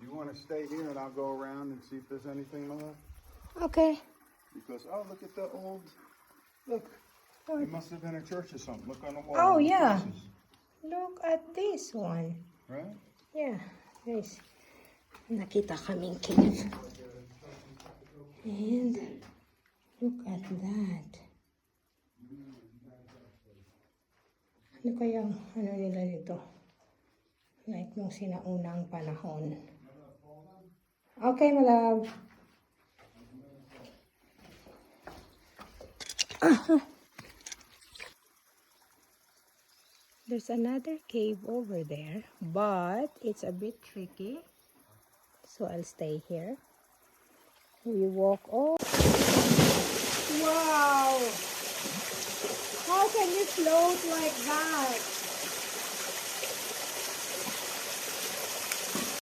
You want to stay here and I'll go around and see if there's anything more? Okay. Because, oh, look at the old, look. It must have been a church or something. Look on the wall. Oh, the yeah. crosses. Look at this one. Right? Yeah, guys. Nakita kaming cave. And look at that. Ano kayang ano nila dito? Like nung sinaunang panahon. Okay, my love. There's another cave over there, but it's a bit tricky. So I'll stay here. We walk all. Wow! How can you float like that?